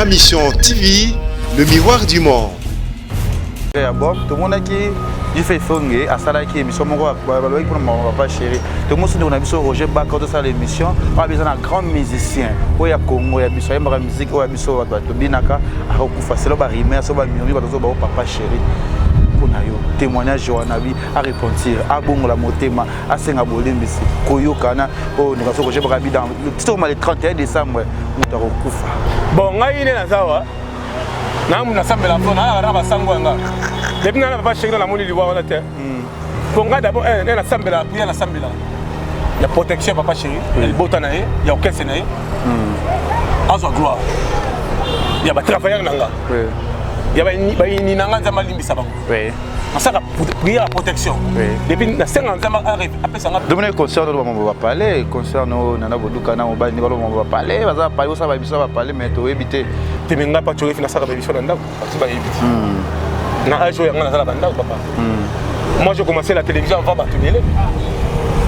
Ma Mission TV, le miroir du monde. Tout le monde qui fait fongé à ça qui émission mon papa chéri. Tout le monde on a vu Roger Bacard de ça l'émission. On a besoin d'un grand musicien. Il y a Congo, il y a besoin de musique, il y a besoin de binaka. À recouvrir c'est le barimé, c'est le mimi, c'est papa chéri. Témoignage Joanabi à repentir à bon la motema à Sengabolembisi Koyokana oh nous avons Roger Barabi dans le 31 décembre nous avons kufa bon ngai na zawa na muna sambela fona na ba sangwanga depuis na papa chéri na moni liwa wana te bon ngai d'abord na sambela puis na sambela il y a protection papa chéri il bota na ye il y a aucun séné azo gloire il y a ba travailler nanga il y a ni nanga nzamba limbisa bango ça a protection. Depuis na 50 ans après ça dominer concert on va parler concert no nana boduka na mobile on va parler va parler ça va biso va parler mais to éviter te menga pas tu fina ça va biso ndako parce que éviter na ajo yanga na sala bandako papa moi j'ai commencé la télévision avant ba tunele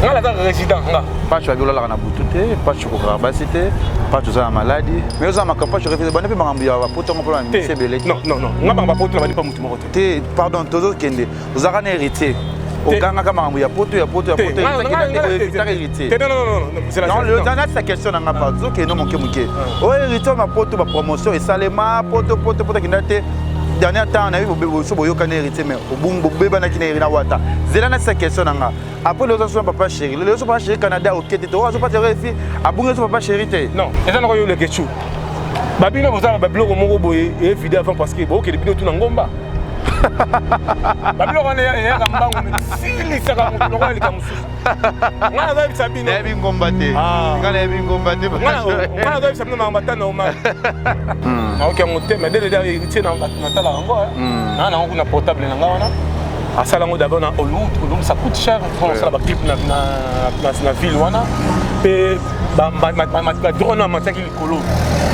nga la résident nga pas tu as vu la na butute pas tu ko capacité pas tu as maladie mais aux amaka pas tu refais bonne pe mangambu ya poto mon problème c'est belé non nga ba poto ba pas mutu moko te pardon tozo kende vous avez hérité oganga kama mangambu ya poto hérité non le dernier sa question na pas zo ke non monke o hérité ma poto ba promotion et salema poto ki ndate dernier temps on a eu so boyoka na hérité mais obumbo beba na kina na wata zela na sa question nga après les autres papa chéri les autres papa chéri Canada au Québec to so pas refi abunga so papa chéri te non et ça na ko yo le kechu babino boza ba bloko moko boye et fidèle avant parce que bo ke bino tuna ngomba babino kana ya kambango mili saka moko ko lika musu ngana za bisabino na bingomba te ngana ya bingomba te ngana za bisabino mamba ta normal OK moté mais dès le héritier na tala ngo na ngo na portable na ngana à Salango d'abord na Hollywood ça coûte cher pour ça la clip na ville wana pe ba drone na mataki likolo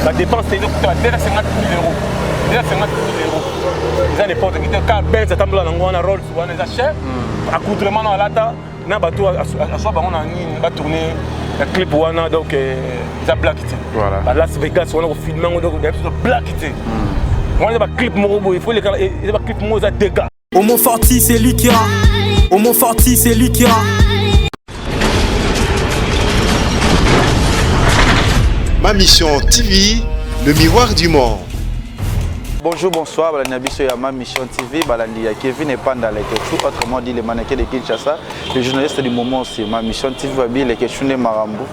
ba dépense c'est déjà 50 000 euros déjà 50 000 euros ils ont des portes qui te car ben ça tambola na ngwana Rolls wana ça cher accoutrement na lata na bato à soit ba on a ni ba tourner la clip wana donc ils a blackité voilà ba Las Vegas on a filmé on a blackité on a ba clip morobo il faut les ba clip mo za dégâts. Homo Forti, c'est lui qui a. Homo Forti, c'est lui qui a. Ma Mission TV, le miroir du monde. Bonjour, bonsoir, Balanabiso ya Ma Mission TV, Balandi ya Kevin et Panda les questions, autrement dit les mannequins de Kinshasa, les journalistes du moment c'est Ma Mission TV, Babi les questions de Marambo.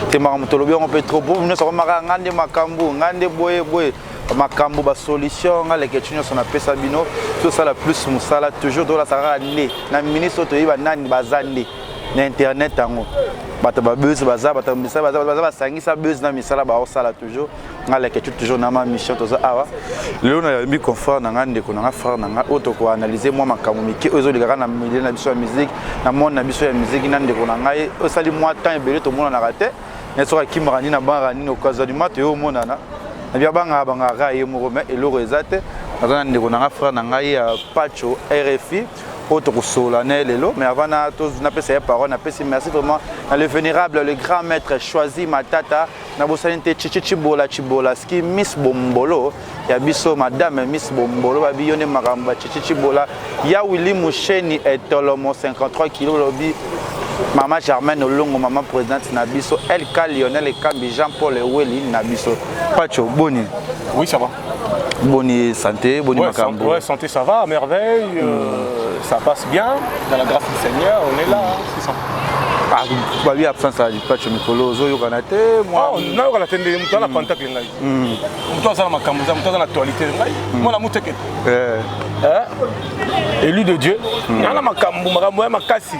Te Marambo tolobi on peut trop beau, nous sommes ngande makambu, ngande boye. Makambo ba solution les questions sont appelé Sabino tout ça la plus musala toujours dans la sara né na ministre to yiba nani bazande na internet tango bata ba buzz baza bata misala baza sangisa buzz na misala ba osala toujours ngale questions toujours na Ma Mission to za awa lelo na mi confort na ngande ko na frère na auto ko analyser moi makambo miki ozo likaka na milieu na biso ya musique na monde na biso ya musique nande ko na ngai osali moi temps ebele to mona na raté na soka kimrani na barani no occasionnellement to yo mona na bien banga raye morome et l'oresate azana ndeko na frère na ngai Pacho RFI autre solennel lelo mais avant na tous na pesa parole na pesa merci vraiment na le vénérable le grand maître choisi matata na bosanite chibola ski Miss Bombolo ya biso madame Miss Bombolo babiyone makamba chibola ya Willy Musheni et Tolomo 53 kg lobi Maman Germaine Olongo, maman présidente Nabiso, LK Lionel et Kambi Jean-Paul Weli Nabiso. Pacho, Boni. Oui, ça va. Boni santé, Boni Makambo. Ouais, santé, ça va, à merveille. Ça passe bien. Dans la grâce du Seigneur, on est là, c'est ça. Ah, bah oui, absence à Pacho Mikolo, Zoyo Kanate, moi. Non, on a attendu, on a contact les gars. On doit avoir Makambo, on doit avoir l'actualité. Moi, la mouteke. Élu de Dieu. On a Makambo, Makambo, Makasi.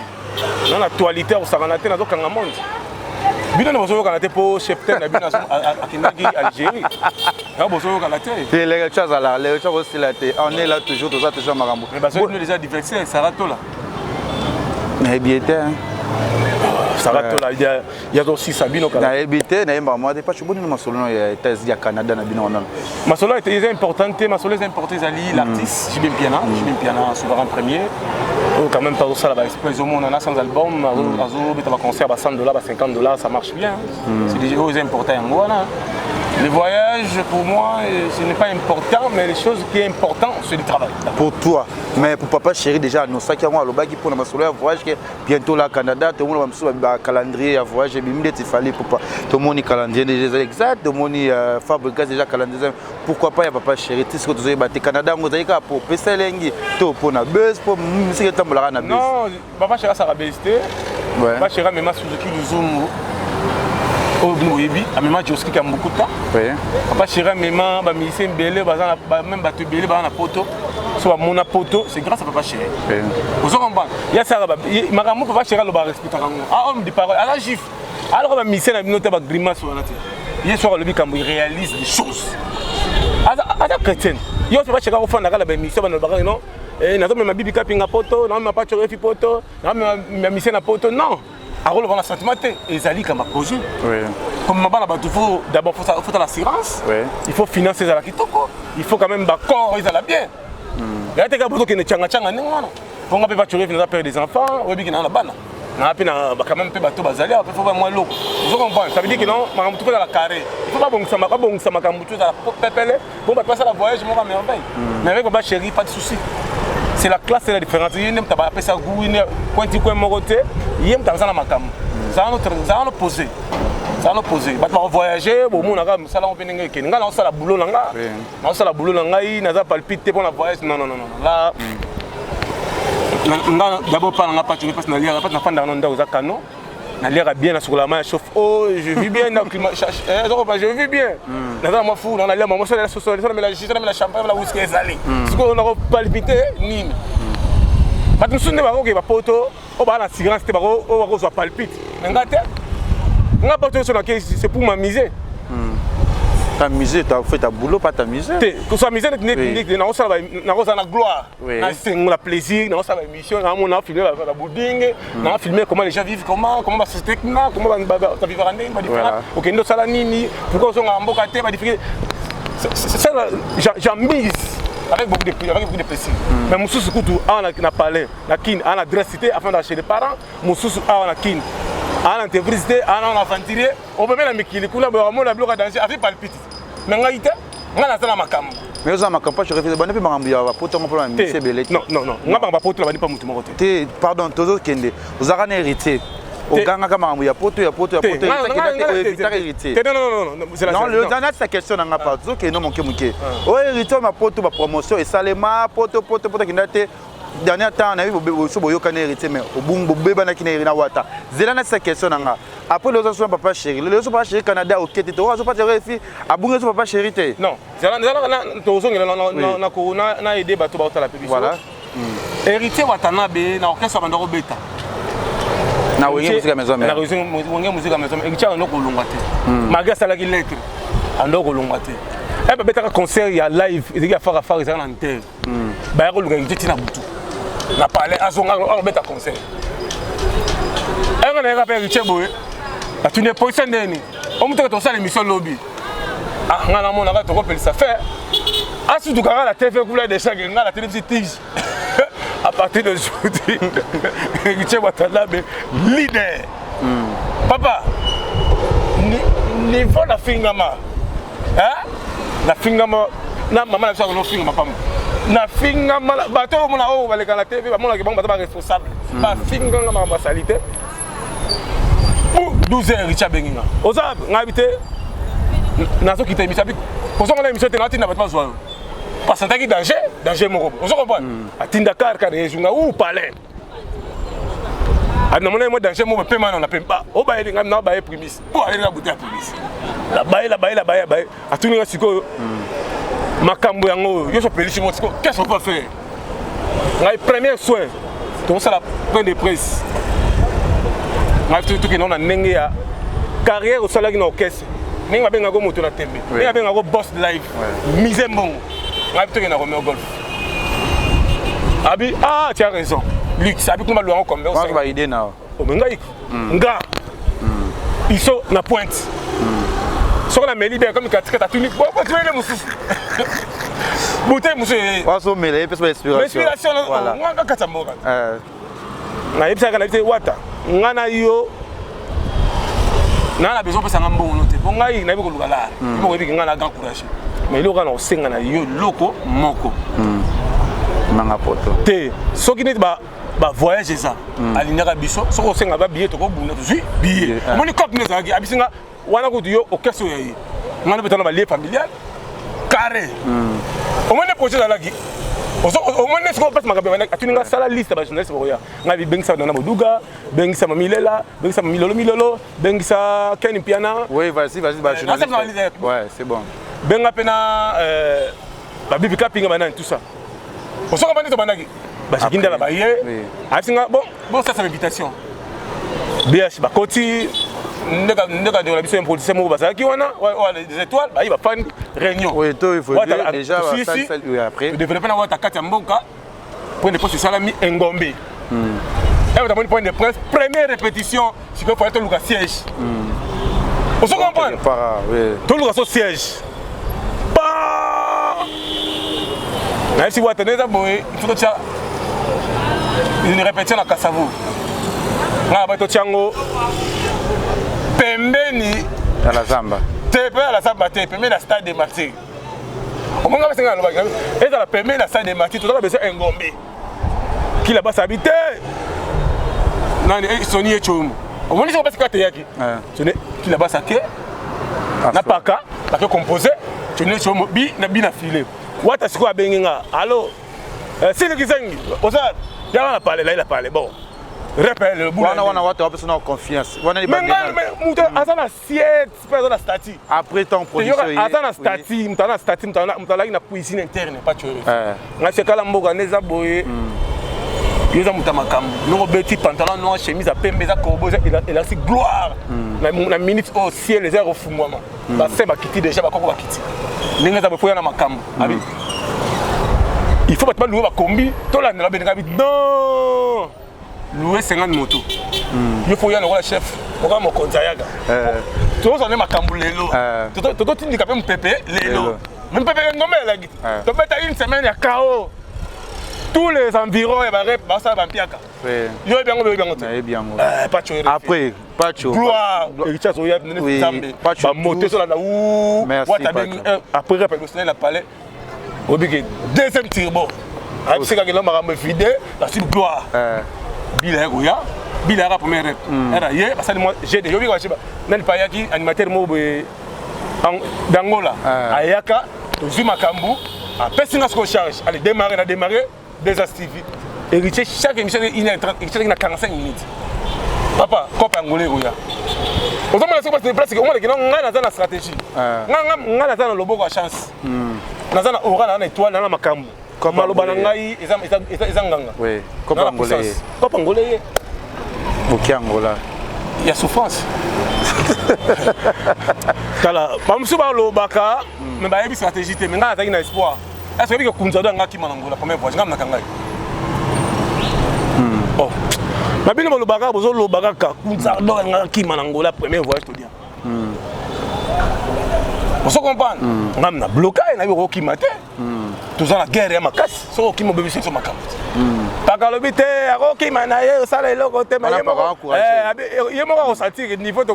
Dans l'actualité, on s'en a dans le monde. Bino na bozo kanate po cheptel na bino akindaki Algérie. Na bozo kanate. Et les choses là, les choses aussi là, on est là toujours toujours makambo. Mais bazo nous les adversaires, ça rato là. Na ebité hein. Ça rato là, il y a aussi Sabino kana. Na ebité na yemba moi pas chubuni na solo ya test ya Canada na bino non. Ma solo est importante, ma solo est importante ali l'artiste, Jibim Piana, souverain premier. Quand même pas ça là, exprès au monde on a sans album, azo beta concert à $100, à $50, ça marche bien. C'est déjà important en Angola. Le voyage, pour moi, ce n'est pas important, mais les choses qui sont importantes, c'est le travail. Pour toi, mais pour papa chéri, déjà, nous savons qu'il y a un voyage qui bientôt là au Canada, tout le monde a un calendrier à voyage, il fallait pour tout le monde a un calendrier déjà exact, tout le monde a fabriqué déjà calendrier. Pourquoi pas, il y a papa chéri, tu sais que tu as battu Canada, vous avez pour passer l'engi, pour la buzz, pour musique de la buzz. Non, papa chéri, ça va baisser. Papa chéri, même si Suzuki nous zoom. Au Bouébi, à même Joski qui a beaucoup de temps. Papa chéri, même musicien belé, même battu belé, dans la poto, soit mon poto, c'est grâce à papa chéri. Vous comprenez? Il y a ça, maman papa chéri le bar respecte. Ah homme de parole, à la gif. Alors le musicien a noté avec grimace sur la tête. Hier soir le quand il réalise des choses. À la chrétienne. Hier papa chéri au fond de la mission dans le bar non. Et n'a pas ma bibi capinga poto, n'a pas chéri fi poto, n'a ma musicien na poto non. Alors, on a sentiment et Zali comme un projet. Comme il faut d'abord faut l'assurance, il faut financer la kitoko, il faut quand même d'accord, ils allaient bien. Il y a des gens qui ne tiennent pas on va pas tuer des enfants, on va bien la banane. On a quand même bateau bazali, il faut pas moins l'eau. Vous comprenez? Ça veut dire que non, on tout dans la carré. Il faut pas bon ça m'a pas bon ça m'a comme tout ça pépélé. Bon bah passer la voyage, je m'en merveille. Mais avec papa chéri, pas de souci. C'est la classe, c'est la différence. Il y a des gens qui ont été moroté, il y a des gens qui ont été posé. Ça nous poser. Bah voyager, bon on a ça là on vient n'enga là on ça la boulot n'enga. On ça la boulot n'enga, il n'a pas palpité pour la voyage. Non. Là d'abord pas n'enga pas tu parce que n'alia pas n'afin dans n'onda aux canaux. N'alia bien sur la main chauffe. Oh je vis bien dans le climat. Je vis bien. N'aza moi fou, on a l'air maman ça la sauce, ça la champagne, la whisky salé. Ce qu'on a palpité ni. Pas de soucis pas que poto, on va la cigarette c'était pas on va palpite. N'enga c'est pour m'amuser. T'amuser, tu as fait ta boulot, pas t'amuser. Que soit amuser, on a la gloire, on a plaisir, on a l'émission, on a filmé la bouding, on a filmé comment les gens vivent, comment ça se technique, comment ça vit en différent. Ok, nous ça la nini, pourquoi on a un beau côté, c'est ça, j'en mise. Avec beaucoup de plaisir. Mais mon sous couteau, on a parlé, on a dressé afin d'acheter les parents, mon sous on a kin. À l'entreprise, à l'aventurier, on peut même les coups là, on a bloqué danger avec palpite. Mais on a été, on a la macam. Mais on a ma campagne, je refuse de bonne puis on va pour ton problème, c'est belé. Non, on va pas pour toi, on va pas monter mon côté. Pardon, toujours Kende, vous avez hérité. Au ganga comme il y a poteau, Non, le dernier c'est question n'a pas toujours que non mon kemuke. Oh hérité ma poteau ma promotion et salema poteau qui n'a été dernier temps on a vu boyo kana hérité mais au bungo beba na kina na wata. Zelana cette question n'a. Après les autres papa chéri. Les autres papa chéri Canada au Kété to pas chéri fi abungo papa chéri te. Non, zelana na aider bato ba la publicité. Voilà. Hérité watanabe na orchestre bandoro beta. Na wenge musique à maison. Na wenge musique à maison. Hérité on ko longate. Malgré ça la qui lettre. On ko longate. Eh ba beta concert ya live, il y a faire ça en terre. Ba ya ko longate tina butu. Na parler azonga on beta concert. On a rappelé Hérité boy. Tu n'es pas ici, on me dit que tu as l'émission lobby. Ah, on a mon avis, tu peux ça faire. Ah, si tu as la TV, vous avez déjà la télévision tige. À partir de aujourd'hui, tu es leader. Papa, niveau la fingama. Hein? La fingama, na maman a fait un fingama. Na fingama, bateau, on a ouvert la TV, on a responsable. La fingama, ma salité. 12 heures Richard Benginga. Oza ngabité nazo kita émission bi. Poso ngala émission tenati na batma zwa. Parce que danger moko. Ozo comprendre. Atinda car ezunga ou palais. Ana mona mo danger mo pe mana na pe ba. O ba elinga na ba e prémisse. Po aller na bouteille prémisse. La baie. Atuni nga siko. Makambo yango yo so pelisi mo siko. Qu'est-ce qu'on va faire? Ngai premier soin. Donc ça la point de presse. Tout qui non a n'engé à carrière au salaire qui orchestre. N'engé bien à go moto la tembe. N'engé bien à go boss de live. Mise bon. N'engé tout qui n'a remis au golf. Abi tu as raison. Luc, abi comment le comme ça. Pas idée na. O menga ik. Nga. Ils sont na pointe. Sur la mêlée bien comme katika tuni. Bon, tu es le moussou. Bouteille moussou. Pas so mêlée parce que inspiration. Voilà. Moi quand ça mora. Na yebisa kana bite wata. Ngana yo a besoin de faire un bon noté. Bon, il y a beaucoup de gens qui ont un grand courage. Mais il y a un grand loko moko. Nanga poto. Te, ce qui n'est pas voyager ça. À l'Inera Bisso, ce qu'on sait que billet, tu as billet. Mon école n'est pas abisinga. Wana ko dio au casse yoyi. Ngana betana ba lié familial. Carré. Au moins les projets là qui. Au moins les choses passe makabe wana atuninga sala liste ba journaliste boya. Ngabi bengisa na Moduga, bengisa Mamilela, bengisa Milolo, bengisa Ken Piana. Oui, vas-y ba journaliste. Ouais, c'est bon. Benga pena ba bibika pinga banane tout ça. Au soko bandi to banaki. Ba jikinda la baye. Asinga bon ça c'est invitation. BH ba koti ndeka de la mission politicien mo bazaki qui wana les étoiles ba il va faire une réunion. Oui, toi il faut dire déjà après développer na wata kati mboka point de poste salami engombe. Et on a point de presse première répétition si que faut être le siège. On se comprend. Tout le siège. Mais si vous attendez ça, il faut que tu aies une répétition à Kassavou. Tu as Pembeni à la Zamba. Tu à la Zamba, tu Pembeni à la stade de Marseille. Au moment où tu as la Pembeni à la stade de Marseille, tu as besoin d'un Ngombe. Qui là-bas s'habite. Non, ils sont ni échoués. Au moment où tu as besoin d'un qui là-bas s'habite. N'a pas qu'à composer. Tu n'es pas bien filé. What est-ce que tu as allô? C'est le qui s'est dit. Il a parlé, là il a parlé. Bon. Rappelle le boulot. On a confiance. Mais la statue. Après ton production. La statue, la cuisine interne. Pas tu veux. C'est quand la mboga n'est pas boyé. Il y a un petit pantalon noir, chemise à peine, il a aussi gloire. La minute au ciel, les airs au fond. C'est ma kitty déjà, ma kitty. Il faut pas louer ma combi. Non! Louer 50 motos. Il faut y aller le chef. On va me contailler. Tu vois, on est ma camboulelo. Tu dois te dire que même Pépé, l'élo. Même Pépé, non, mais tu as une semaine, il y a chaos. Tous les environs, il y a ça, il y a il y a bien. Après, pas de gloire. Pas de monter sur la roue. Après, le palais. Deuxième turbo. C'est quand il a vidé, la suite gloire. Bila la première era hier parce que moi j'ai des yobi quoi même pas yaki animateur mo d'Angola ayaka Zuma Kambu a personne ce qu'on charge allez démarrer déjà Stevie héritier chaque émission il a 45 minutes papa cop angolais goya autant moi c'est pas se place que on a dans la stratégie ngana dans le lobo quoi chance nazana aura na étoile na makambu comme malobana ngai ezanganga oui cop angolais ok Angola il y a souffrance kala pamsu ba lobaka mais ba yebi stratégie te mais ngana zaki na espoir est-ce que kunza do ngaki manangola première fois ngam na kangai oh ma bino lobaka bozo lobaka ka kunza do ngaki manangola première fois je te dis on se comprend ngam na blocage na yo ki maté tous la guerre ya makasi so ki mo bébé sur makambo Pakalobite, aroki manaye, sala eloko te maye moko. Ye moko ko sentir niveau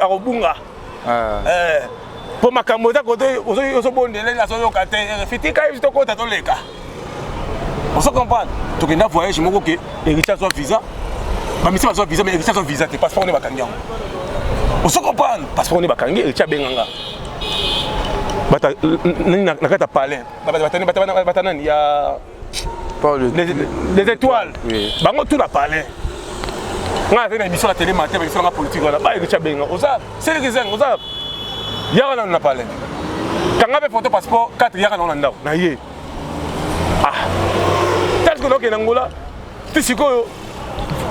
a robunga. Pour makambo ta kote oso bondele la so yoka te, fitika ifito kota to leka. On se comprend. To kenda voyage moko ke héritage soit visa. Ba misi soit visa mais héritage soit visa te passeport ne bakangi. On se comprend. Passeport ne bakangi héritage benganga. Bata na kata palais. Bata nani ya les étoiles. Oui. Bango tout la palais. On a fait une émission à la télé matin, mais la politique là. Bah, il y a bien. C'est les raisons. Il y a un na palais. Quand on a photo passeport, 4 il y a un na. Na yé. Ah. Tel que donc en Angola, tu sais quoi?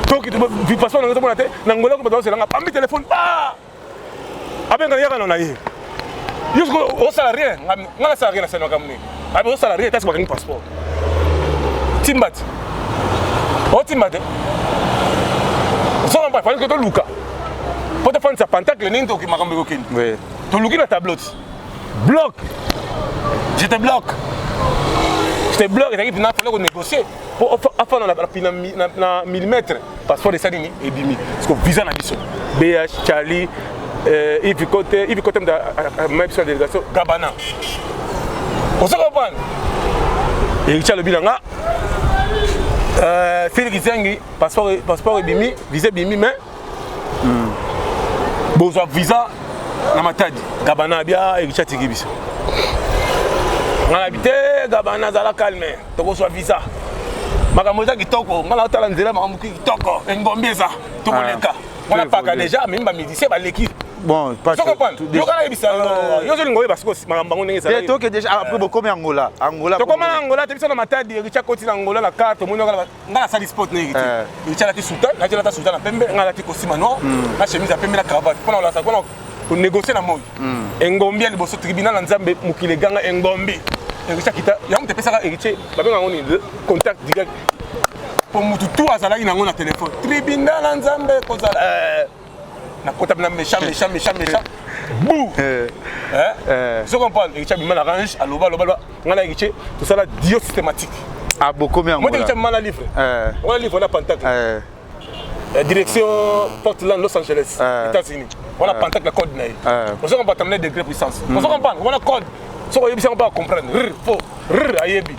Donc tu passeport dans la tête. En Angola, comme c'est là, pas mi téléphone. Ah. Ah ben il y a un na yé. Jusqu'au au salarié, on a salarié na Sénégal comme ni. Ah ben au salarié, t'as pas un passeport. Timbat. Oh Timbat. So on va faire que tu luka. Pour te faire un pentacle ni to ki makambe kokini. Oui. Tu luki na tableau. Bloc. Je te bloque. Je te bloque et tu n'as pas négocier pour afin na millimètre passeport de Sadini et bimi. Parce que visa na biso. BH Charlie Yves Côté même sur la délégation Gabana. On se comprend. Héritier le bilanga. Félix Zengi, passeport bimi, visa bimi mais besoin visa na matadi. Gabana bia héritier tikibiso. On habité Gabana zala calme, to besoin visa. Makamoza kitoko, ngala otala nzela makamuki kitoko, ngombeza, to koleka. On a pas déjà même ba médicien ba l'équipe. Bon, pas tu comprends. Yo kana ebisa yo zo lingoye parce que makambango ndenge ça. Et toi que déjà après beaucoup mais Angola. To koma Angola te biso na matadi Richard Koti na Angola la carte mo ngala sali sport na Richard. Richard la sultan, na jela ta sultan na pembe ngala ti kosima no, na chemise ya pembe na cravate. Pona la sa pona ko négocier na moi. Engombi ya liboso tribunal na Nzambe mukile ganga Engombi. Richard kita ya mte pesa ka héritier ba benga ngoni contact direct. Pour mutu tout azala ina ngona téléphone. Tribunal na Nzambe ko zala na kota na méchant. Bouh. Je comprends. Richard Bimala arrange à loba. On a héritier tout ça là dio systématique. Ah beaucoup mais moi Richard Bimala livre. On a livre on a Pentacle. Direction Portland Los Angeles États-Unis. On a Pentacle la code naï. On se comprend t'amener degré puissance. On se comprend. On a code. So on va comprendre. Faux. Ayebi.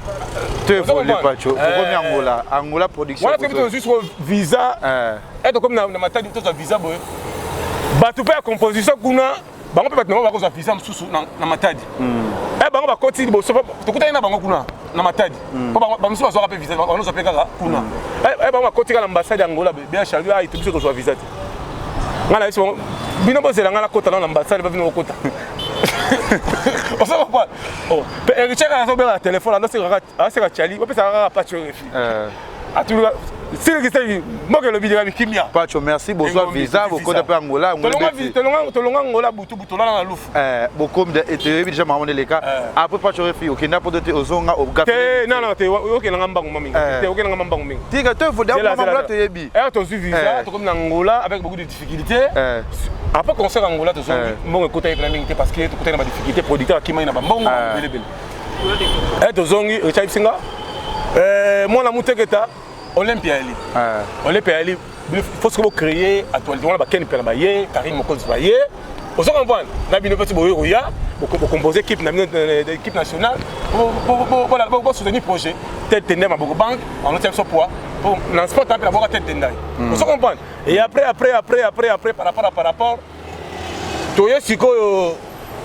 Tu veux les pacho. Pourquoi Angola production. On a fait juste visa. Être comme na matadi tout ça visa boy. Batu pe composition kuna bango pe batno ba ko za visa msusu na matadi bango ba koti bo so to kuta ina bango kuna na matadi ko ba msusu so rapé visa bango so pe kaka kuna bango ba koti ka l'ambassade Angola bien chargé a itubiso ko so visa te ngala iso bino bo zela ngala kota na ambassade ba bino kota on se voit pas pe héritier ka so be la téléphone na se ka chali ba pe sa pas refi atulu si le giste moi que le vidéo avec Kimia Pacho merci bonsoir visa beaucoup de Angola tolonga Angola butu la na lufu beaucoup de et déjà maman les cas après Pacho refi OK na pote ozonga au café non OK na mbangu mami OK na mbangu mingi tika te faut d'abord maman te yebi to su visa to comme na Angola avec beaucoup de difficultés après concert Angola to so mon écouter économique parce que to côté na difficulté producteur qui na mbongo belebele to zongi Richard Singa moi la muteketa Olympia Ali il faut que vous créer actualité on a Ken Perbaye Karim Mokoz Baye on se comprend na bino petit boyo ya pour composer équipe nationale pour soutenir projet tête tendai ma beaucoup banque en autre so poids pour transport après avoir tête tendai on se comprend et après par rapport toye siko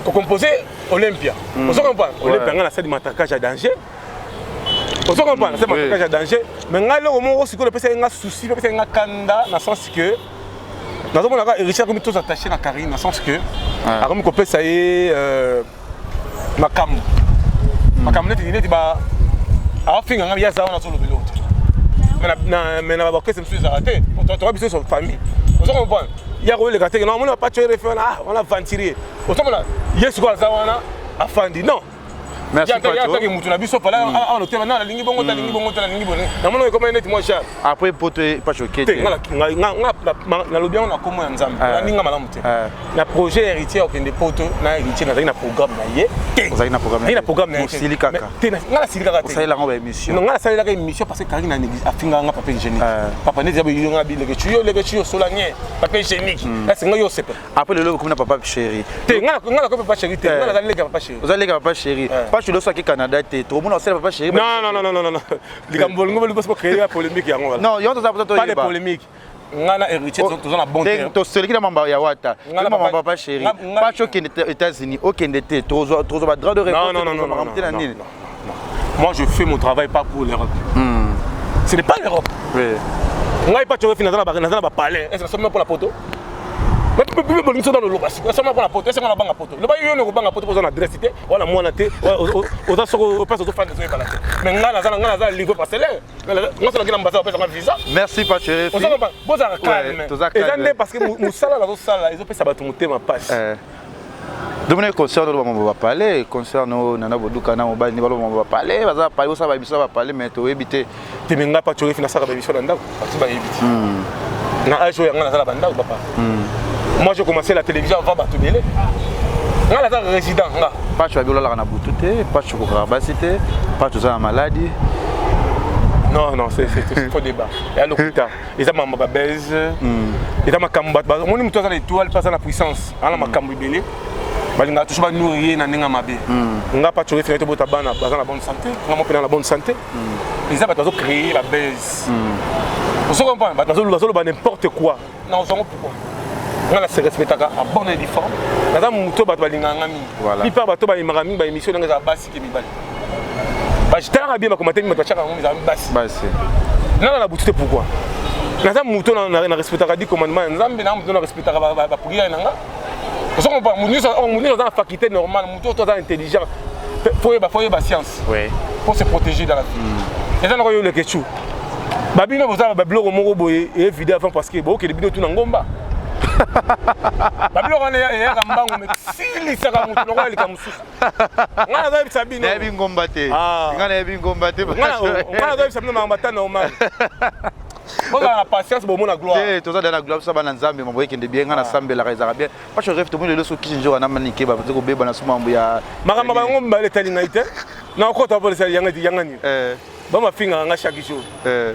ko composer Olympia on se comprend Olympia ngana ça de matraquage à danger. On se comprend, c'est mon cas de danger. Mais là, au moment où le PC a un souci, le PC a un candidat, dans le sens que. Dans le moment où Richard a tous attaché à Karine, dans le sens que. Comme on peut ça y est. Ma cam. Ma cam, il est bah. À la fin, il y a ça, on a sur le vélo. Mais on va voir que c'est monsieur Zaraté. On va bien sur famille. On se comprend. Il y a les gars qui non, on n'a pas tué les feux, on a ventilé. On se comprend. Il y a ce qu'on a à Fandi. Non. Merci après pote pas choqué na projet héritier okende poto na héritier na programme na ye na programme na silika ngala silika ka ça la émission non ngala ça la émission parce que Karine na afinga nga papier hygiénique papa ne diabo yonga bi le chuyo solanier papier hygiénique est-ce nga yo sepe après le logo comme na papa chéri ngala ko papa chéri te ngala le papa chéri vous allez papa chéri pas tu dois au Canada tout le monde sait papa chéri non likambolongo le boss créer la polémique ya ngala non yo pas de polémique ngana héritier tous na bon terrain to celui qui na mamba ya wata mamba papa chéri pas choqué aux États-Unis aucun d'été toujours ba droit de réponse non moi je fais mon travail pas pour l'Europe ce n'est pas l'Europe ngai pas choqué finalement ba palais est-ce que c'est pour la photo mais puis bon nous dans le loba c'est seulement pour la photo c'est on a banga photo le ba yo no banga photo pour on adresse té wala mwana té au ça au passe au fan de bala mais ngana za livre parce que moi c'est la ambassade pour visa merci pas chéri on s'en va bon ça calme et parce que musala la sala ils ont fait ça ba monter ma passe Domine concert on va parler concert nana boduka na mobile ni balo on va parler baza parler ça va biso va parler mais to ebité te menga pas chéri fina ça ba biso ndako parce ba ebité na ajo ngana za la banda ou papa. Moi j'ai commencé la télévision avant Batubele. Nga la résident nga. Pas tu as vu la na butute, pas tu ko rabasité, pas tu as maladie. Non, non, c'est faux débat. Il y a l'hôpital. Ils ont ma baise. Ils ont ma cambote. On est tous à l'étoile, pas à la puissance. On a ma cambouille. On a toujours nourri dans les mabé. On n'a pas toujours fait de la bonne santé. On a la bonne santé. Ils ont pas créé la baise. Vous comprenez? Ils ont n'importe quoi. Non, on sait pourquoi. On a se respecter à bonne et difforme. Dans un mouton, on va aller en ami. La plupart des gens qui ont une émission dans la base qui est je t'ai bien commenté, mais je suis non, la boutique pourquoi? Dans un mouton, on a respecté les commandements, on a respecté la prière. Parce qu'on est dans la faculté normale, on est intelligent. Il faut avoir la science pour se protéger dans la vie. Et ça, on a eu le question. Babino, vous avez bloqué mon robot et vidéo avant parce que les vidéos sont en gomba. Babilo on est à Rambango mais si les sera mon roi il comme ça. On a vu Sabino. Il y a bien combattu. Il y a bien combattu. On a vu Sabino mais matin normal. On a la patience pour mon gloire. Tout ça dans la gloire ça va dans Zambie, mon voyez qu'il est bien on a Zambie la réserve bien. Pas je rêve tout le monde le qui joue na maniké ba ko be bana suma mbuya. Maramba bango mbale talingaite. Na ko to pour ça yangati yangani. Ba ma finga nga chaque jour.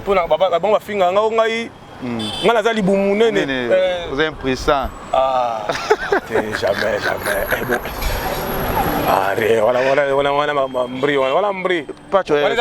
Pour na ba ma finga nga ngai moi, la zali boumounene. Vous êtes impressant. Ah, jamais. Voilà, mbri. Pas tu es.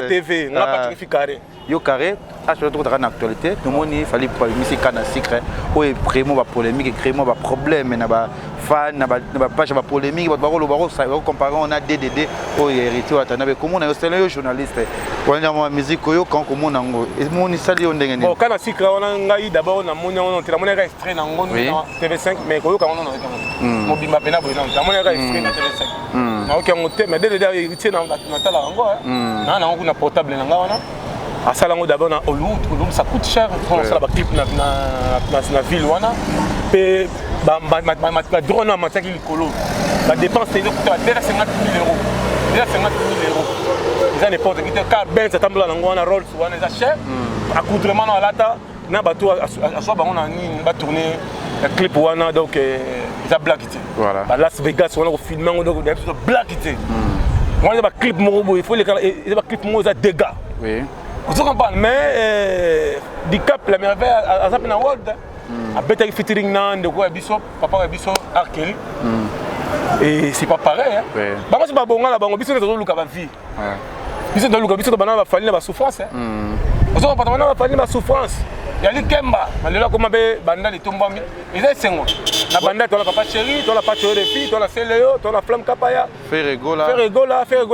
TV, on a pas de carré. Yo carré, je trouve dans l'actualité, tout le monde il fallait pas musique canne secret. Oui, vraiment pas polémique, vraiment pas problème, na ba fan, na ba page ba polémique, ba baro ça comparer on a DDD au héritier atana be comment on est un journaliste. On a musique yo quand comment nango. Et mon sali on ndenge ni. Bon, canne secret on a ngai d'abord na moni on a extrait nango TV5 mais ko yo quand on mo bimba pena bo na moni extrait na TV5. Na OK on te mais DDD héritier na tala nango. Na on a portable nanga wana. À Salango d'abord na Hollywood, ça coûte cher quand on fait la clip na ville wana. Pe ba drone na mataki likolo. La dépense c'est déjà 50 000 €. Déjà 50 000 €. Ils ont n'importe qui car ben ça tambola nango wana Rolls wana ça cher. Accoutrement na lata na bateau à soi on a ni ba tourner le clip wana donc ils a blackité. Voilà. Ba Las Vegas on a filmé on a blackité. Moi ba clip mo il faut les clip mo ça dégâts. Oui. Vous comprenez, mais Dicap, la merveille, à Zapina World, à Better featuring Nan, de quoi Bissot, papa Bissot, Arkeli. Et c'est pas pareil. Bah, moi, c'est pas bon, là, on Bissot, c'est le cas de vie. Bissot, le cas, Bissot, banana va falloir la souffrance. Vous comprenez, banana va falloir la souffrance. Il y a les Kemba, mais là, comme banda de Tombami, ils ont 5 mois. La banda, tu as la papa chérie, tu as la pâture de filles, tu as la Céléo, tu as la flamme Kapaya. Fais rigola,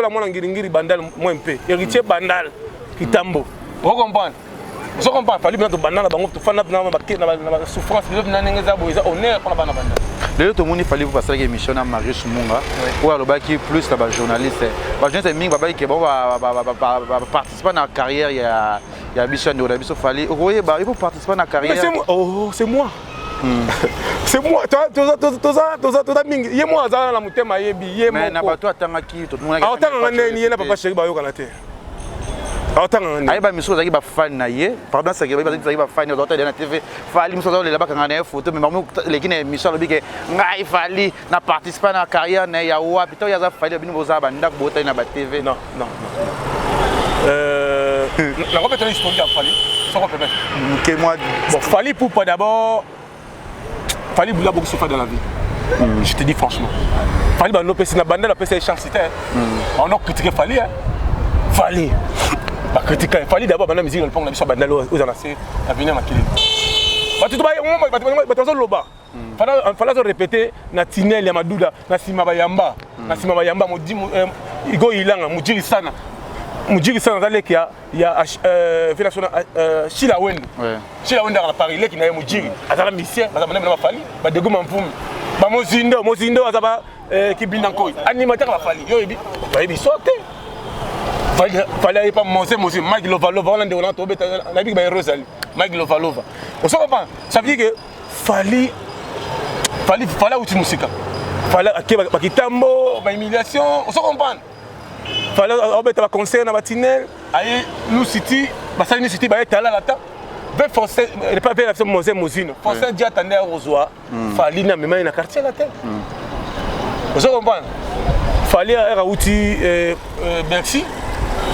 moi, l'anguiringiri, bandal, moi, un peu. Héritier bandal. Kitambo. Vous comprenez? Vous comprenez? Il fallait que vous ayez une souffrance, vous ayez un honneur pour la bande. Tout le monde fallait vous passer une émission à Marius Munga pour aller plus de journalistes. Les journalistes qui participent à la carrière, il y a Bichon de Bichon Fali. Il faut participer à la carrière. C'est moi. C'est moi. Il y a moi dans la montée maïebi. Mais n'a pas toi tant qui tout le monde. Ah, tant on est papa chéri ba yo kanate. Aïba miso zaki ba fan na ye pardon ça zaki ba fan dans la TV fali miso dans les là-bas quand on photo mais maman les qui émission lobi que ngai fali na participer à la carrière na ya wa pito ya za fali bino boza ba ndak bota na ba TV non la compétition historique a fali sans permettre que moi bon fali pour pas d'abord fali boula beaucoup souffert dans la vie je te dis franchement fali ba no pesi na banda la pesi chancité on a critiqué fali fali il fallait d'abord la musique, on a mis sur Bandalo aux Anacés, à venir à Makili. Il fallait répéter na Tinel ya Madouda, na Simabayamba, Igo Ilanga, Mujiri Sana. Mujiri Sana, il y a Chila Wend. Chila Wend à Paris, il y a Mujiri. Azala Missia, Azala Fali, Badego Mampoum. Mozindo, Azaba Kibinanko. Animateur à Fali, Yobi, Yobi sauté. Fallait pas manger Mike Lovalova on a tombé la big Rosali Mike Lovalova on se comprend ça veut dire que fallait outil musique fallait que Kitambo ma humiliation on se comprend fallait obéter à concert na Batinel aïe nous city ça nous city ba être là là ben forcer pas faire la Mosino forcer dia attendre à Rosoa fallait na même na quartier la tête on se comprend fallait à outil merci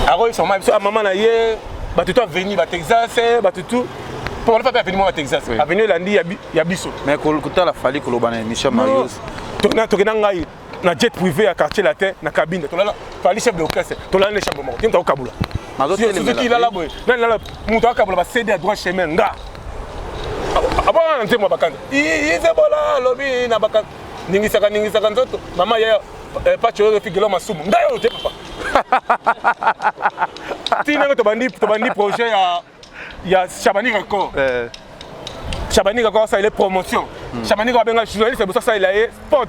Alors ils sont mal à maman naie ba tout venir ba Texas ba tout pour on pas venir moi Texas a venir lundi ya biso mais kolukuta la fali koloba na émission Marius tokena ngai na jet privé à quartier latin na cabine tolala fali chef de orchestre tolala le chambre moko tinta okabula mazo tele la boy na la muto akabula ba céder à droit chemin nga abana nte mo bakanda ize bola lobi na bakanda ningi saka nzoto mama ya pacho yo figelo masumu ngayo te papa tina to bandi projet ya Chabani Record Chabani Record ça il est promotion Chabani Record benga journaliste c'est ça il a sport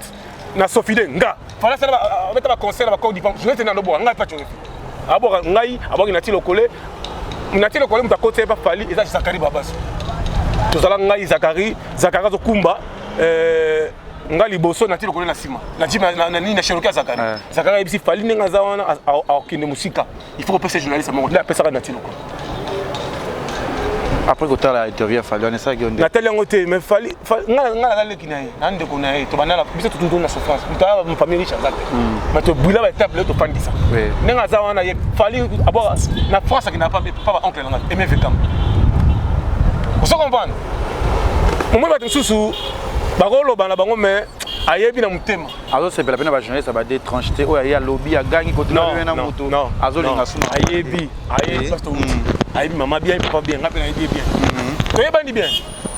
na Sofide nga fala ça va mettre ba concert ba Côte d'Ivoire journaliste na lobo nga pacho abo ngai abo inati lokole muta côté pas fali eza Zakari Babas tozala ngai Zakari zo kumba nga liboso nati lokole na sima na nini na sheroka Zakari bisi fali ninga za wana akinde musika il faut que ces journalistes mo la pesa nati lokole après que tu as interview fali on ça que na tele ngote mais fali nga la leki na ye nande ko na ye to banala biso tout na souffrance to ma famille riche azate mais to bula ba table to fandisa ninga za wana ye fali abo na France qui n'a pas oncle na MV Cam vous comprenez moi ba tsusu bagolo bana bango mais ayebi na mutema azo c'est la peine ba journaliste ba détrancheté o ya lobby ya gangi ko tuna na mutu azo linga suma ayebi parce que ayebi maman bien papa bien ngapi na ayebi bien to yebandi bien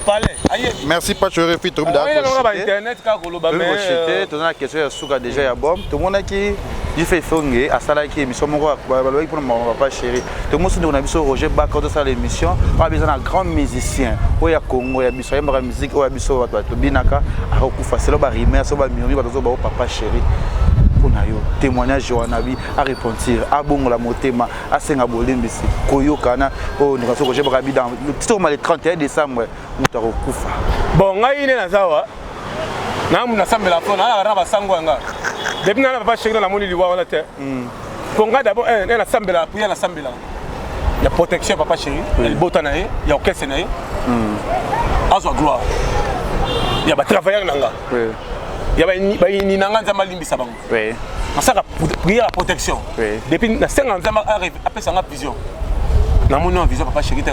parler ayebi merci pas je refite tout d'accord ba internet ka koloba mais j'étais dans la question ya suka déjà ya bombe tout monde qui il fait songe à sala qui émission moko ba lobi pour mon papa chéri tout monde sur na biso Roger Baka de ça l'émission pas besoin d'un grand musicien o ya Congo ya biso ya musique o ya biso to binaka akufa selo ba rimer so ba miri ba zo ba papa chéri kuna yo témoignage wana bi a repentir a bongola motema a senga bolembisi koyokana o ndika so Roger Baka bi dans le 31 décembre mutaro kufa bon ngai ne nazawa na muna sambela pona na ba sangwanga depuis na papa chéri na moni liwa wana te ponga d'abord na sambela puis na sambela ya protection papa chéri el botana ye ya okese na ye azwa gloire ya ba travailler nanga ya ba ni nanga nzamba limbisa bango na saka prière la protection depuis na senga nzamba arrive après ça na vision na moni vision papa chéri te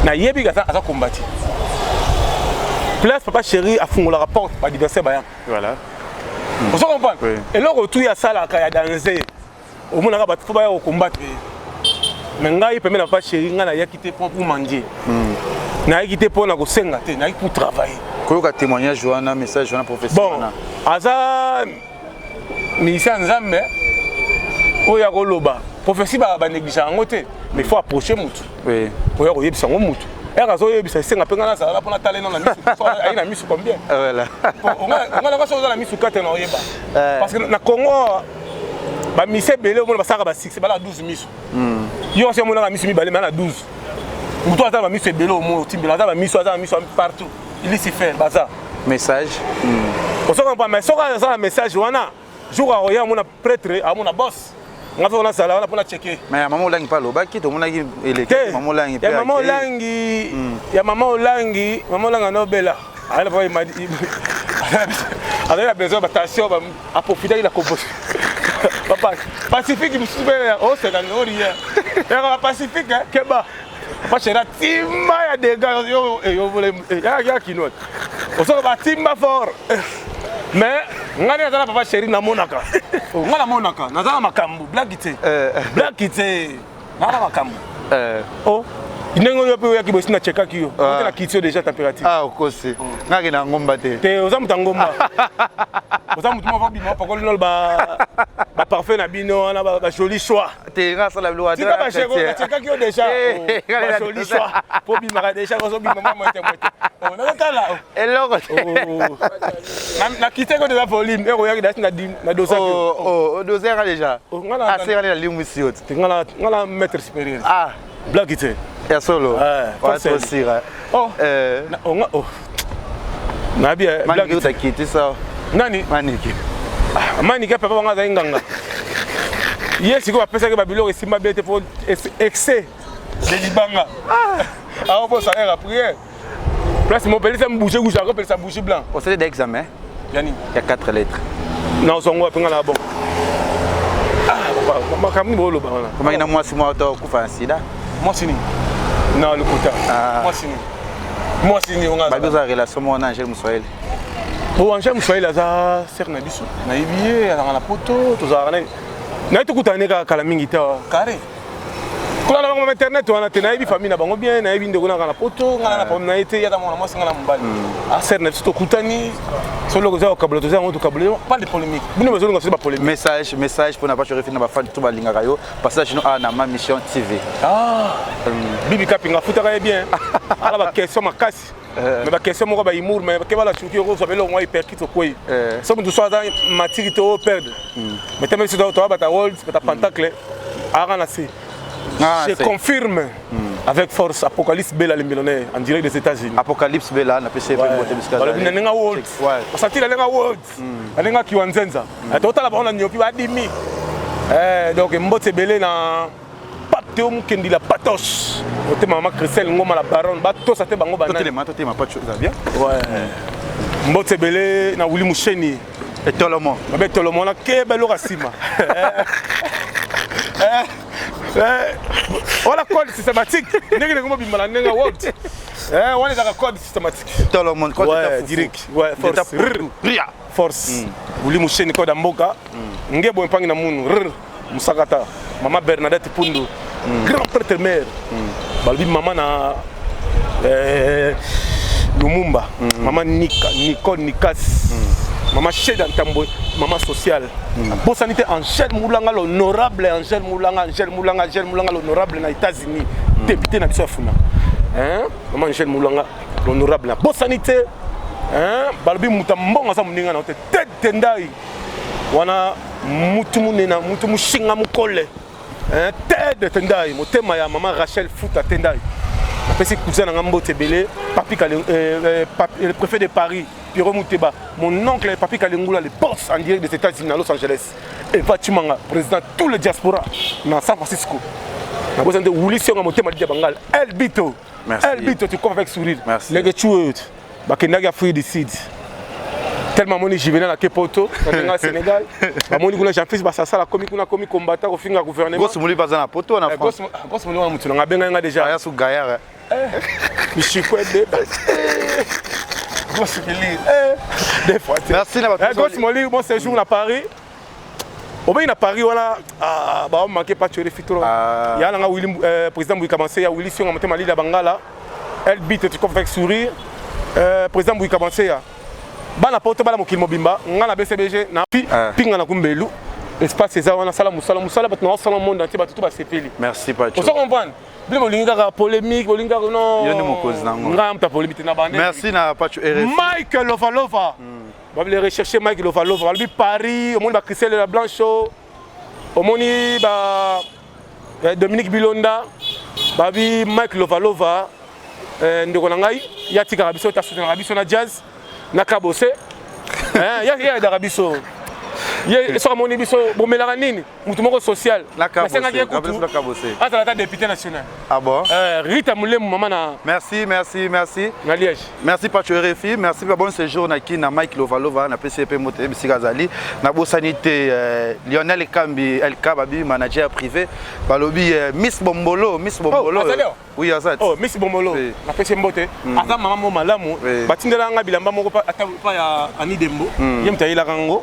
na yebi ga ça combattre place papa chéri a fungola rapport ba diverser bayan voilà vous comprenez et le retour ya sala ka ya danser au monde nga ba faut ba combattre mais ngai permet na papa chéri nga na ya quitter pour manger na ya quitter pour na ko senga te na pour travailler ko ka témoignage wana message wana professeur bon aza ministère nzambe o ya ko loba prophétie ba négliger ngote mais faut approcher mutu pour ya ko yebisa ngomutu erazo yebisa senga penga na sala pona talena na misu ayi na misu combien voilà on a chose na misu kate na oyeba parce que na Congo ba mise belé o mona basaka ba 6 bala 12 misu yo se mona na misu mi balé na 12 muto ata ba misu belé o mo timbela ata ba misu partout il s'y fait baza message on se comprend mais ça message wana jour a oya mona prêtre a mona boss nga fa na sala wana pona checker mais maman olangi pa lobaki to mona ki eleke maman olangi ya maman olangi maman olanga nobela ala pa imadi ala a besoin d'attention à profiter de la composition papa pacifique musube o c'est dans l'orient ya pacifique keba papa chera timba ya dega yo vole ya kinot o so ba timba fort mais ngani azala papa chéri na monaka ngala monaka nazala makambu black ite ngala makambu oh inengo yo pe ya kibosi na cheka kiyo na kitio déjà température okosi ngaki na ngomba te oza mutangomba oza mutu mo bima pa ko lol ba parfait na bino na ba joli choix te nga sala lo tika ba cheko na cheka kiyo déjà ba joli choix po bima déjà ko so bima mo te on na kala eloko na kiteko de la volume e ko yaki na dosa o dosa déjà assez ngala la limu siot ngala maître supérieur black ite ya solo forcément sira na bien black ite kiti ça nani maniki papa wanga za inganga yesi ko apesa ke babilo esimba bete pour excès de libanga ah bon ça est la prière place mon père ça me bouger gauche après ça bouger blanc au stade d'examen yani il y a 4 lettres non songo penga la bon makamni bolo bana. Comment ina mwasi mwa to kufa sida? Mwasi ni. Na lukuta. Mwasi ni. Mwasi ni onga. Ba besoin relation mo na Angel Muswahili. Bon Angel Muswahili aza ser na biso. Na ibiye ala na poto to za na. Na to kutane ka kala mingi ta carré. Kula na internet wana te na ibi famille na bango bien na ibi ndeko na poto ngana na pom na ete ya ta mona mwasi ngana mbali. A ser na to kutani. Solo que ça câble tout pas de polémique. Nous besoin de pas polémique. Message pour n'a pas chauffé na ba fan tout ba linga kayo passage nous à na ma mission TV. Bibi kapinga futaka bien. Ala ba question makasi. Mais ba question moko ba humour mais ke bala chuki ko so belo moi hyperkit ko yi. So nous soit maturité au perdre. Mais tellement si toi ba ta world ba ta pentacle ara na si. Je confirme avec force Apocalypse Bella le millionnaire en direct des États-Unis. Apocalypse Bella na PC pour monter biscuit. Bala bina nenga world. Osati la nenga world. Nenga kiwanzenza. Total ba on nyopi ba dimi. Donc mbote belé na pateo mukendi la patoche. Ote mama Christelle ngoma la baronne ba to sa te bango banana. Tote ma patoche ça bien. Ouais. Mbote belé na Willy Musheni et Tolomo. Ba Tolomo na ke belo rasima. On a code systématique. N'est-ce pas bimala nenga world. On est dans le code systématique. Tout le monde code direct. Ouais, force. Ria. Force. Willy Musheni code amboka. Ngebo mpangi na munu. Musakata. Maman Bernadette Pundu. Grand prêtre mère. Balbi maman na Lumumba. Maman Nicole Nikas. Maman Cheda Ntambo, maman sociale. Bonne sanité Angel Moulanga l'honorable, Angel Moulanga l'honorable aux États-Unis, député na biso funa. Hein? Maman Angel Moulanga l'honorable. Bonne sanité. Hein? Balbi mutambonga sa muninga na tête tendai. Wana mutumunena mutumushinga mukole. Hein? Tête tendai, motema ya maman Rachel Fouta tendai. Après cousin na ngambo tebele, le préfet de Paris. Pierrot Mouteba, mon oncle Papi Kalengula, le boss en direct des États-Unis à Los Angeles. Et Vatimanga, président de tous les diasporas dans San Francisco. On a besoin de Willy Sionga Motema de Bangal. El Bito. Merci. El Bito, tu couvres avec sourire. Merci. Les gars, Bakenaga fruit de seed. Tellement mon j'y venais à Kepoto, au Sénégal. Mon Nicolas Jean-Fils Bassassa, la comique combattant au fin gouvernement. Grosse mouli pas en poto en France. Grosse mouli on a bien déjà. Aya sous gaillard. Michi Kwede. Merci d'avoir mon séjour à Paris. Au moins à Paris, voilà, on ne manquait pas de tuer les fitros. Il y a un président qui a commencé, il y a Willy Sion, il y a Bangala, elle bite, tu comprends avec sourire. Président qui a commencé, il y a porte bala mokil mobimba, ngana BCBG na pinga na kumbelu. Espace ça on a sala musala maintenant sala monde entier ba tout ba sepeli. Merci Pacho. On comprend. Bile bolinga polémique, bolinga non. Yo ni mokozi nango. Ngam ta polémique na bande. Merci na Pacho RFI. Mike Lovalova. On va aller rechercher Mike Lovalova. On va Paris, au monde ba Christelle la Blanchot. Au monde ba Dominique Bilonda. Ba bi Mike Lovalova. Ndeko na ngai ya tika biso ta soutenir biso na jazz na kabose. Ya da biso. Il sera mon émission, bon, mais la nini, mon social. La cabose. Ah, ça la député national. Ah bon? Rita Moulem, maman. Merci. Na Liège. Merci Pacho RFI, merci pour bon séjour na ki na Mike Lovalova na PCP Moté Bisigazali na bo sanité Lionel Kambi LK babi manager privé balobi Miss Bombolo. Oui, Azat. Oh, Miss Bombolo. Na PCP Moté. Azam maman mo malamu. Batindela nga bilamba moko pa ya Ani Dembo. Yem tayila kango.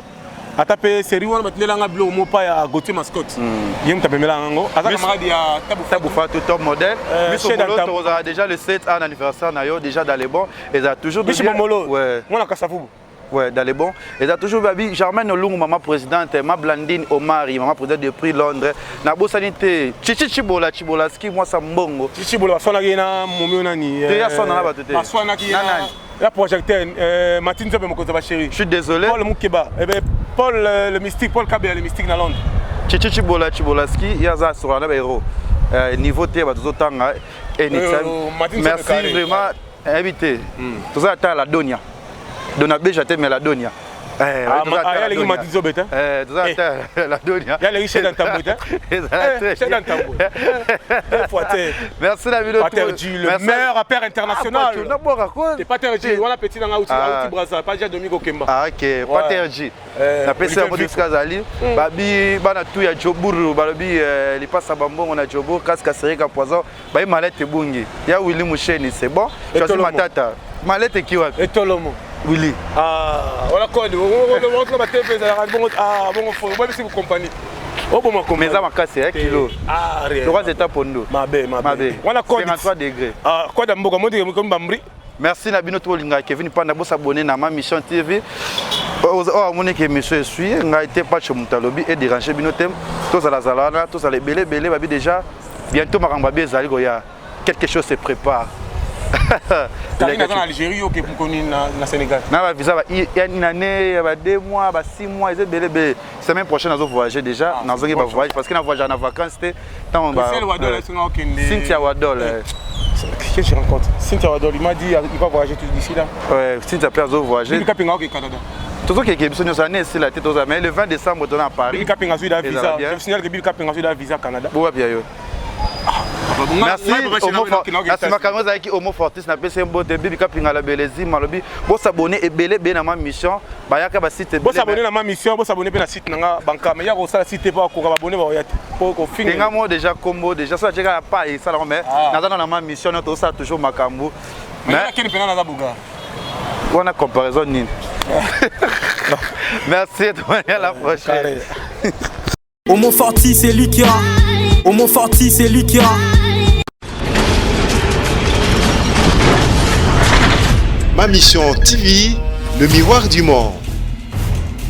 A tapé série on batindela nga bilo mo pa ya Gauthier Mascotte. Yem tapemela kango. Azaka maradi ya Taboufa tout top modèle. Miss Bombolo a déjà le 7 an anniversaire na yo déjà dans les bons et ça toujours Miss Bombolo. Ouais. Moi na Kasavubu. Ouais, dans les bons. Et ça toujours babi Germaine Olungu maman présidente, ma Blandine Omari maman présidente de prix Londres. Na bo sanité Chibola ski moi ça mbongo. Chibola sona gena momi nani. Déjà sona na batete. Aswana ki la projecteur Martin Zobe mokoza ba chéri. Je suis désolé. Paul Moukeba. Eh ben Paul le mystique, Paul Kabé le mystique na Londres. Chibola ski yaza sur na héros. Niveau T ba tozotanga anytime. Merci vraiment invité. Tout ça à la Donia. Dona Beja te Meladonia. Ah, il y a les Matizo Beta. La Donia. Il y a les richesses dans ta boîte. C'est dans ta boîte. Merci la vidéo. Le meilleur rappeur international. C'est pas Terji. On a petit dans la outil Brazza. Pas déjà Domingo Kemba. Ah, ok. Pas Terji. La PC à Modus Kazali. Babi, Bana tout ya Joburu. Babi, il passe à Bambon, on a Jobur, Casca Serika Poison. Babi Malette Bungi. Il y a Willy Moucheni, c'est bon. Je suis ma tata. Malette qui va. Et Tolomo. Willy. Ah, voilà quoi. On montre la télé. Ah, bon, moi, c'est votre compagnie. Oh, bon, ma compagnie. Mais ça m'a cassé 1 kilo. Ah, rien. Le roi c'est Pondo. Ma belle. On a quoi 53 degrés. Ah, quoi d'amboka, moi, comme Bambri. Merci Nabino Tolinga Kevin Panda pour s'abonner à ma mission TV. Oh, mon équipe monsieur suit, on a été pas chez Moutalobi et déranger Binotem. Tous à la Zalana, tous à les belé, babi déjà. Bientôt Marambabi Zali Goya. Quelque chose se prépare. Tu es en Algérie ou au Sénégal? Non, il y a une année, 2 mois, 6 mois, la semaine prochaine, nous voyager déjà. Nous allons voyager parce que nous voyagé en vacances. Cynthia Wadol. Qu'est-ce que je rencontre? Cynthia Wadol, il m'a dit qu'il va voyager d'ici là. Ouais, Cynthia peut voyager. Il est au Canada. Tout ce qui est besoin de nous année, c'est la tête aux amis. Le 20 décembre, on est à Paris. Il est visa. Je signale que Bill Caping a eu un visa Canada. Merci. Merci Macaron avec Homo Fortis na PC Mbo de Bibi Kapinga la Belezi Malobi. Vous s'abonner et belé bien à ma mission. Bayaka ba site. Vous s'abonner à ma mission, vous s'abonner bien à site nanga banka mais ya ko sala site pas ko abonner ba yate. Pour ko finir. Tenga mo déjà combo déjà ça déjà pas et ça mais na ma mission notre ça toujours Makambu. Mais quel pena na buga. On a comparaison ni. Merci à la prochaine. Homo Fortis c'est lui qui a. Homo Fortis c'est lui qui a. Ma mission TV, le miroir du monde.